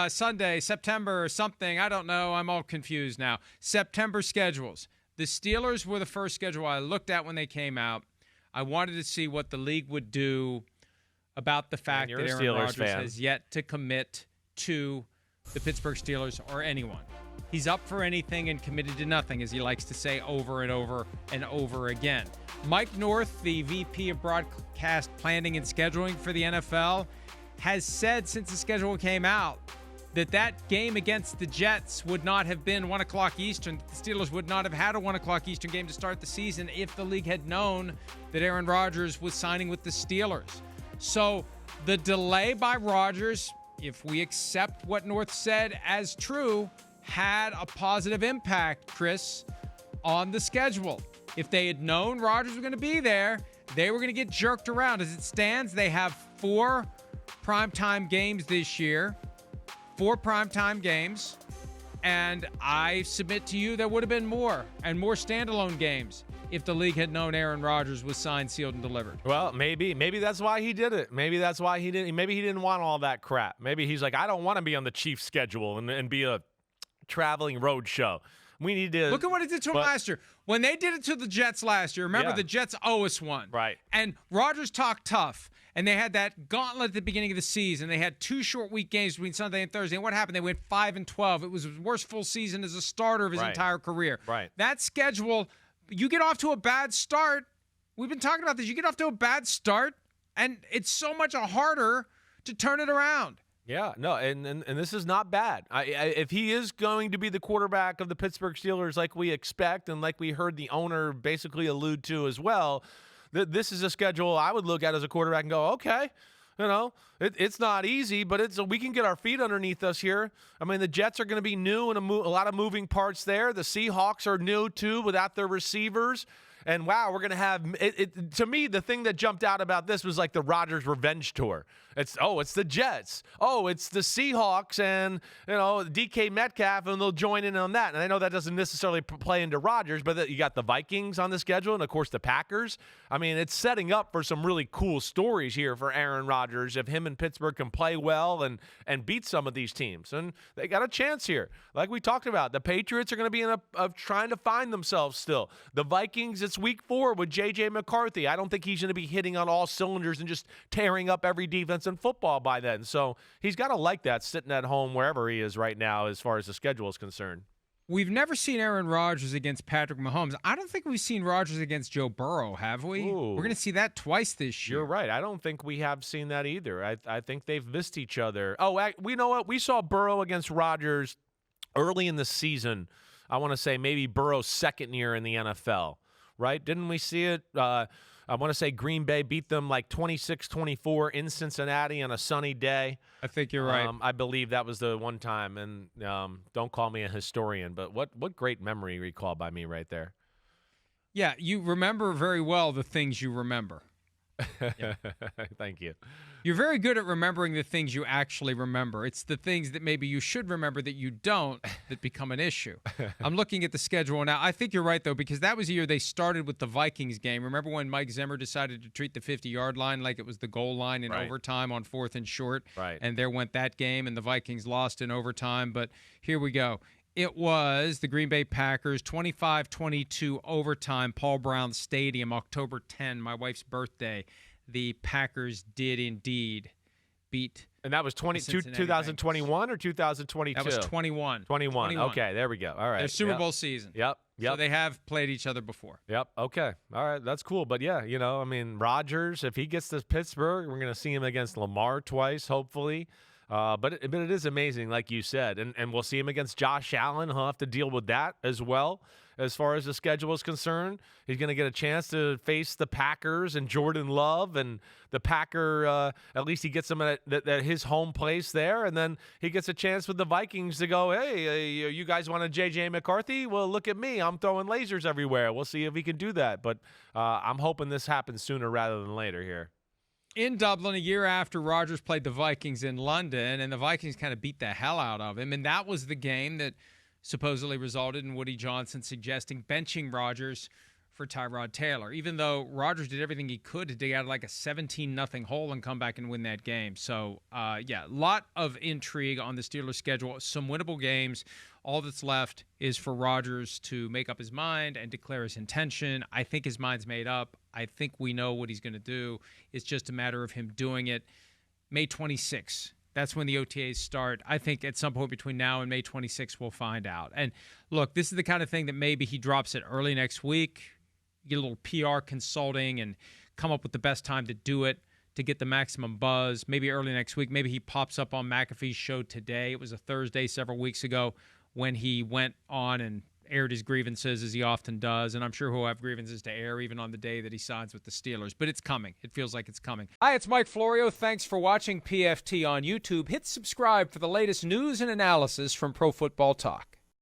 Sunday, September something. I don't know. I'm all confused now. September schedules. The Steelers were the first schedule I looked at when they came out. I wanted to see what the league would do about the fact that Aaron Rodgers has yet to commit to the Pittsburgh Steelers or anyone. He's up for anything and committed to nothing, as he likes to say over and over and over again. Mike North, the VP of Broadcast Planning and Scheduling for the NFL, has said since the schedule came out that game against the Jets would not have been 1 o'clock Eastern. The Steelers would not have had a 1 o'clock Eastern game to start the season if the league had known that Aaron Rodgers was signing with the Steelers. So the delay by Rodgers, if we accept what North said as true, had a positive impact, Chris, on the schedule. If they had known Rodgers was going to be there, they were going to get jerked around. As it stands, they have 4 primetime games this year. 4 primetime games. And I submit to you there would have been more, and more standalone games if the league had known Aaron Rodgers was signed, sealed, and delivered. Well, maybe that's why he did it. Maybe that's why he didn't. Maybe he didn't want all that crap. Maybe he's like, I don't want to be on the Chiefs schedule and be a traveling road show. We need to look at what it did to him last year. When they did it to the Jets last year, remember the Jets owe us one. Right. And Rodgers talked tough. And they had that gauntlet at the beginning of the season. They had 2 short week games between Sunday and Thursday. And what happened? They went 5-12. It was his worst full season as a starter of his entire career. Right. That schedule, you get off to a bad start. We've been talking about this. You get off to a bad start, and it's so much harder to turn it around. Yeah, no, and this is not bad. If he is going to be the quarterback of the Pittsburgh Steelers like we expect and like we heard the owner basically allude to as well, this is a schedule I would look at as a quarterback and go, okay, it's not easy, but we can get our feet underneath us here. I mean, the Jets are going to be new and a lot of moving parts there. The Seahawks are new too without their receivers. And wow, we're going to have it. To me, the thing that jumped out about this was like the Rodgers revenge tour. It's the Jets. Oh, it's the Seahawks and, DK Metcalf, and they'll join in on that. And I know that doesn't necessarily play into Rodgers, but you got the Vikings on the schedule and, of course, the Packers. I mean, it's setting up for some really cool stories here for Aaron Rodgers if him and Pittsburgh can play well and beat some of these teams. And they got a chance here. Like we talked about, the Patriots are going to be trying to find themselves still. The Vikings, it's week 4 with J.J. McCarthy. I don't think he's going to be hitting on all cylinders and just tearing up every defense in football by then. So he's got to like that sitting at home wherever he is right now as far as the schedule is concerned. We've never seen Aaron Rodgers against Patrick Mahomes. I don't think we've seen Rodgers against Joe Burrow, have we? Ooh. We're going to see that twice this year. You're right. I don't think we have seen that either. I think they've missed each other. Oh, we know what? We saw Burrow against Rodgers early in the season. I want to say maybe Burrow's second year in the NFL. Right? Didn't we see it? I want to say Green Bay beat them like 26-24 in Cincinnati on a sunny day. I think you're right. I believe that was the one time. And don't call me a historian, but what great memory recall by me right there. Yeah, you remember very well the things you remember. Yeah. Thank you. You're very good at remembering the things you actually remember. It's the things that maybe you should remember that you don't that become an issue. I'm looking at the schedule now. I think you're right, though, because that was the year they started with the Vikings game. Remember when Mike Zimmer decided to treat the 50-yard line like it was the goal line in overtime on 4th and short? Right. And there went that game, and the Vikings lost in overtime. But here we go. It was the Green Bay Packers, 25-22 overtime, Paul Brown Stadium, October 10, my wife's birthday. The Packers did indeed beat. And that was 2021 or 2022? That was 21. 21. Okay, there we go. All right. Their Super Bowl season. Yep. So they have played each other before. Yep. Okay. All right. That's cool. But yeah, I mean, Rodgers, if he gets to Pittsburgh, we're going to see him against Lamar twice, hopefully. But it is amazing, like you said. And we'll see him against Josh Allen. He'll have to deal with that as well. As far as the schedule is concerned, he's going to get a chance to face the Packers and Jordan Love. And the Packer, at least he gets them at his home place there. And then he gets a chance with the Vikings to go, hey, you guys want a J.J. McCarthy? Well, look at me. I'm throwing lasers everywhere. We'll see if he can do that. But I'm hoping this happens sooner rather than later here. In Dublin, a year after Rodgers played the Vikings in London, and the Vikings kind of beat the hell out of him. And that was the game that supposedly resulted in Woody Johnson suggesting benching Rodgers for Tyrod Taylor, even though Rodgers did everything he could to dig out like a 17-0 hole and come back and win that game. So, a lot of intrigue on the Steelers' schedule. Some winnable games. All that's left is for Rodgers to make up his mind and declare his intention. I think his mind's made up. I think we know what he's going to do. It's just a matter of him doing it. May 26th. That's when the OTAs start. I think at some point between now and May 26th, we'll find out. And look, this is the kind of thing that maybe he drops it early next week, get a little PR consulting and come up with the best time to do it to get the maximum buzz. Maybe early next week. Maybe he pops up on McAfee's show today. It was a Thursday several weeks ago when he went on and aired his grievances, as he often does, and I'm sure he'll have grievances to air even on the day that he signs with the Steelers, but it's coming. It feels like it's coming. Hi, it's Mike Florio. Thanks for watching PFT on YouTube. Hit subscribe for the latest news and analysis from Pro Football Talk.